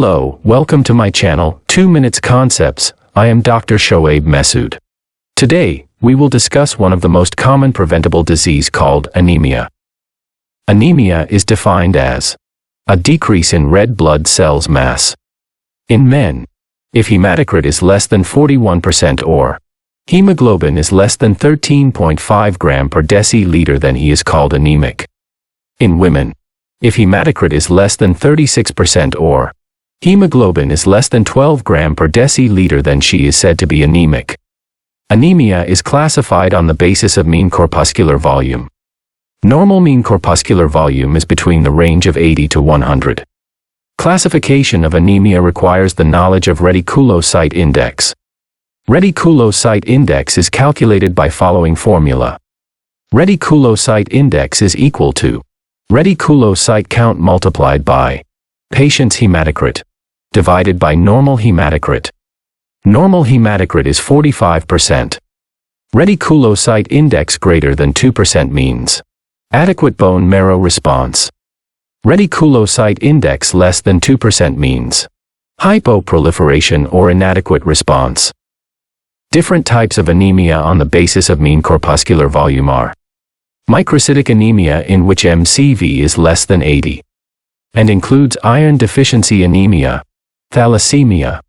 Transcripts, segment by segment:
Hello, welcome to my channel, 2 Minutes Concepts. I am Dr. Shoaib Mehsud. Today, we will discuss one of the most common preventable disease called anemia. Anemia is defined as a decrease in red blood cells mass. In men, if hematocrit is less than 41% or hemoglobin is less than 13.5 gram per deciliter, then he is called anemic. In women, if hematocrit is less than 36% or hemoglobin is less than 12 gram per deciliter, then she is said to be anemic. Anemia is classified on the basis of mean corpuscular volume. Normal mean corpuscular volume is between the range of 80 to 100. Classification of anemia requires the knowledge of reticulocyte index. Reticulocyte index is calculated by following formula. Reticulocyte index is equal to reticulocyte count multiplied by patient's hematocrit divided by normal hematocrit. Normal hematocrit is 45%. Reticulocyte index greater than 2% means adequate bone marrow response. Reticulocyte index less than 2% means hypoproliferation or inadequate response. Different types of anemia on the basis of mean corpuscular volume are microcytic anemia, in which MCV is less than 80 and includes iron deficiency anemia, thalassemia,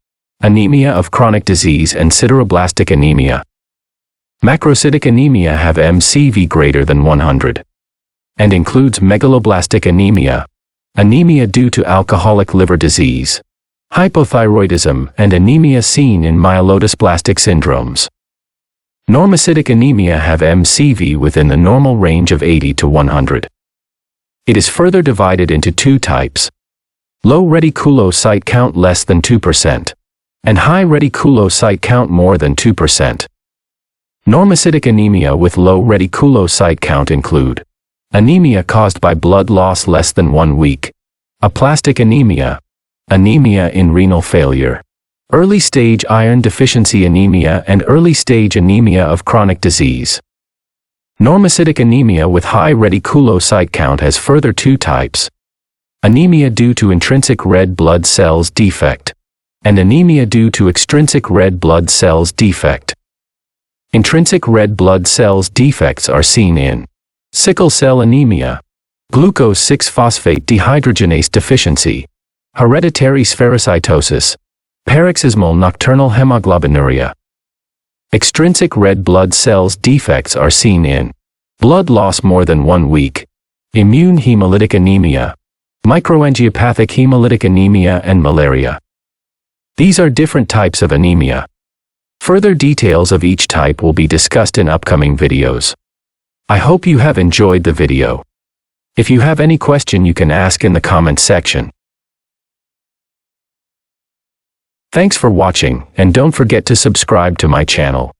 anemia of chronic disease, and sideroblastic anemia. Macrocytic anemia have MCV greater than 100 and includes megaloblastic anemia, anemia due to alcoholic liver disease, hypothyroidism, and anemia seen in myelodysplastic syndromes. Normocytic anemia have MCV within the normal range of 80 to 100. It is further divided into two types: low reticulocyte count less than 2% and high reticulocyte count more than 2%. Normocytic anemia with low reticulocyte count include anemia caused by blood loss less than 1 week, aplastic anemia, anemia in renal failure, early-stage iron deficiency anemia, and early-stage anemia of chronic disease. Normocytic anemia with high reticulocyte count has further two types: anemia due to intrinsic red blood cells defect and anemia due to extrinsic red blood cells defect. Intrinsic red blood cells defects are seen in sickle cell anemia, glucose 6-phosphate dehydrogenase deficiency, hereditary spherocytosis, paroxysmal nocturnal hemoglobinuria. Extrinsic red blood cells defects are seen in blood loss more than 1 week, immune hemolytic anemia, microangiopathic hemolytic anemia, and malaria. These are different types of anemia. Further details of each type will be discussed in upcoming videos. I hope you have enjoyed the video. If you have any question, you can ask in the comment section. Thanks for watching, and don't forget to subscribe to my channel.